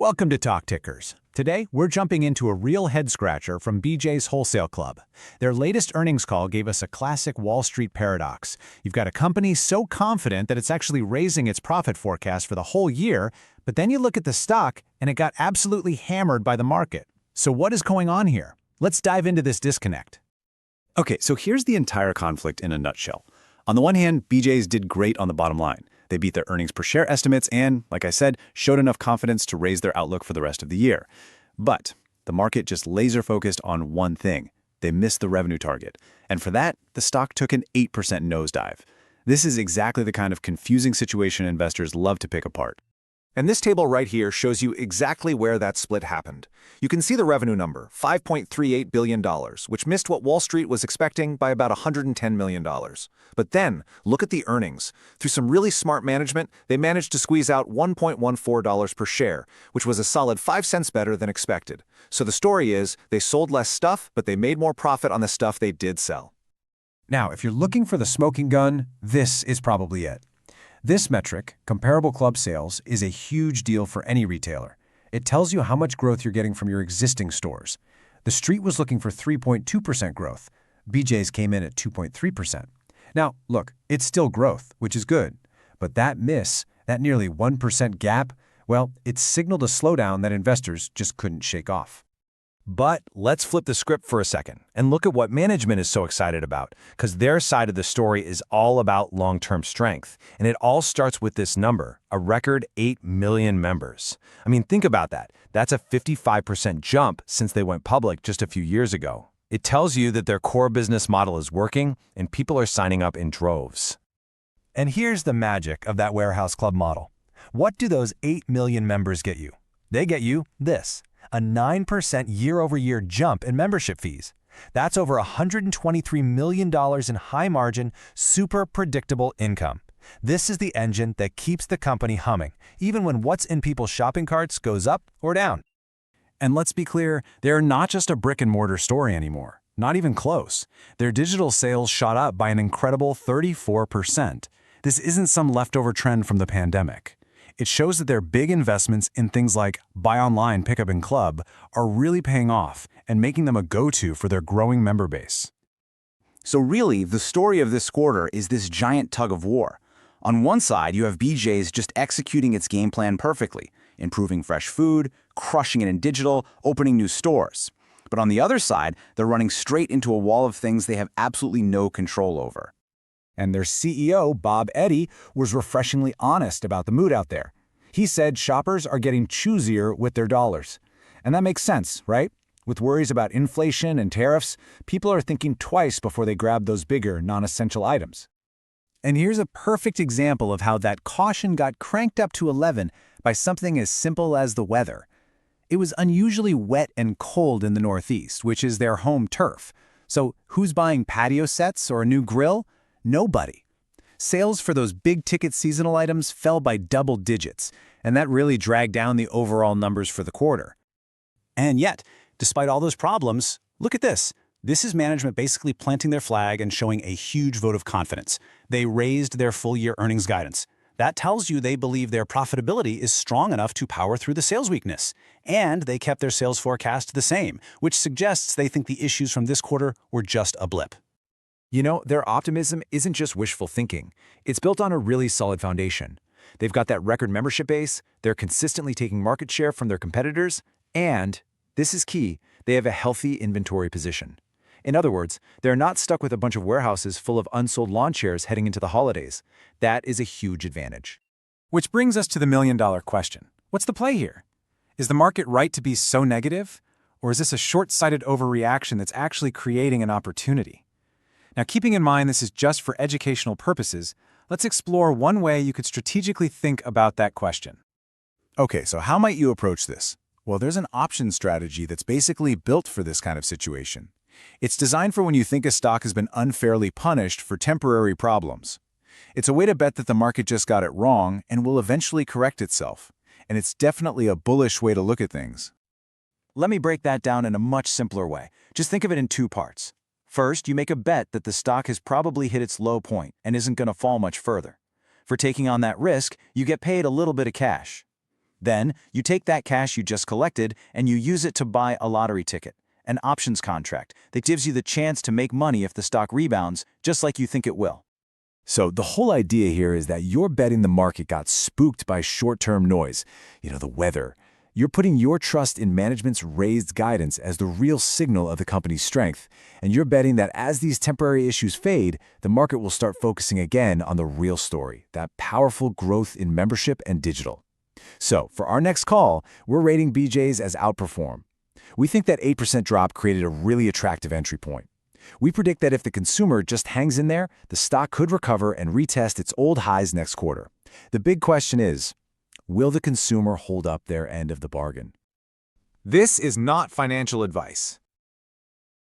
Welcome to Talk Tickers. Today, we're jumping into a real head-scratcher from BJ's Wholesale Club. Their latest earnings call gave us a classic Wall Street paradox. You've got a company so confident that it's actually raising its profit forecast for the whole year, but then you look at the stock and it got absolutely hammered by the market. So what is going on here? Let's dive into this disconnect. Okay, so here's the entire conflict in a nutshell. On the one hand, BJ's did great on the bottom line. They beat their earnings per share estimates and, like I said, showed enough confidence to raise their outlook for the rest of the year. But the market just laser-focused on one thing. They missed the revenue target. And for that, the stock took an 8% nosedive. This is exactly the kind of confusing situation investors love to pick apart. And this table right here shows you exactly where that split happened. You can see the revenue number, $5.38 billion, which missed what Wall Street was expecting by about $110 million. But then, look at the earnings. Through some really smart management, they managed to squeeze out $1.14 per share, which was a solid 5 cents better than expected. So the story is, they sold less stuff, but they made more profit on the stuff they did sell. Now, if you're looking for the smoking gun, this is probably it. This metric, comparable club sales, is a huge deal for any retailer. It tells you how much growth you're getting from your existing stores. The Street was looking for 3.2% growth. BJ's came in at 2.3%. Now, look, it's still growth, which is good. But that miss, that nearly 1% gap, well, it signaled a slowdown that investors just couldn't shake off. But let's flip the script for a second and look at what management is so excited about, because their side of the story is all about long-term strength. And it all starts with this number, a record 8 million members. I mean, think about that. That's a 55% jump since they went public just a few years ago. It tells you that their core business model is working and people are signing up in droves. And here's the magic of that warehouse club model. What do those 8 million members get you? They get you this. A 9% year-over-year jump in membership fees. That's over $123 million in high-margin, super predictable income. This is the engine that keeps the company humming, even when what's in people's shopping carts goes up or down. And let's be clear, they're not just a brick-and-mortar story anymore. Not even close. Their digital sales shot up by an incredible 34%. This isn't some leftover trend from the pandemic. It shows that their big investments in things like buy online, pickup in club are really paying off and making them a go-to for their growing member base. So really, the story of this quarter is this giant tug of war. On one side, you have BJ's just executing its game plan perfectly, improving fresh food, crushing it in digital, opening new stores. But on the other side, they're running straight into a wall of things they have absolutely no control over. And their CEO, Bob Eddy, was refreshingly honest about the mood out there. He said shoppers are getting choosier with their dollars. And that makes sense, right? With worries about inflation and tariffs, people are thinking twice before they grab those bigger, non-essential items. And here's a perfect example of how that caution got cranked up to 11 by something as simple as the weather. It was unusually wet and cold in the Northeast, which is their home turf. So who's buying patio sets or a new grill? Nobody. Sales for those big-ticket seasonal items fell by double digits, and that really dragged down the overall numbers for the quarter. And yet, despite all those problems, look at this. This is management basically planting their flag and showing a huge vote of confidence. They raised their full-year earnings guidance. That tells you they believe their profitability is strong enough to power through the sales weakness. And they kept their sales forecast the same, which suggests they think the issues from this quarter were just a blip. You know, their optimism isn't just wishful thinking. It's built on a really solid foundation. They've got that record membership base, they're consistently taking market share from their competitors, and, this is key, they have a healthy inventory position. In other words, they're not stuck with a bunch of warehouses full of unsold lawn chairs heading into the holidays. That is a huge advantage. Which brings us to the million-dollar question. What's the play here? Is the market right to be so negative? Or is this a short-sighted overreaction that's actually creating an opportunity? Now, keeping in mind this is just for educational purposes, let's explore one way you could strategically think about that question. Okay, so how might you approach this? Well, there's an option strategy that's basically built for this kind of situation. It's designed for when you think a stock has been unfairly punished for temporary problems. It's a way to bet that the market just got it wrong and will eventually correct itself. And it's definitely a bullish way to look at things. Let me break that down in a much simpler way. Just think of it in two parts. First, you make a bet that the stock has probably hit its low point and isn't going to fall much further. For taking on that risk, you get paid a little bit of cash. Then, you take that cash you just collected and you use it to buy a lottery ticket, an options contract that gives you the chance to make money if the stock rebounds, just like you think it will. So the whole idea here is that you're betting the market got spooked by short-term noise, the weather. You're putting your trust in management's raised guidance as the real signal of the company's strength, and you're betting that as these temporary issues fade, the market will start focusing again on the real story, that powerful growth in membership and digital. So, for our next call, we're rating BJ's as outperform. We think that 8% drop created a really attractive entry point. We predict that if the consumer just hangs in there, the stock could recover and retest its old highs next quarter. The big question is, will the consumer hold up their end of the bargain? This is not financial advice.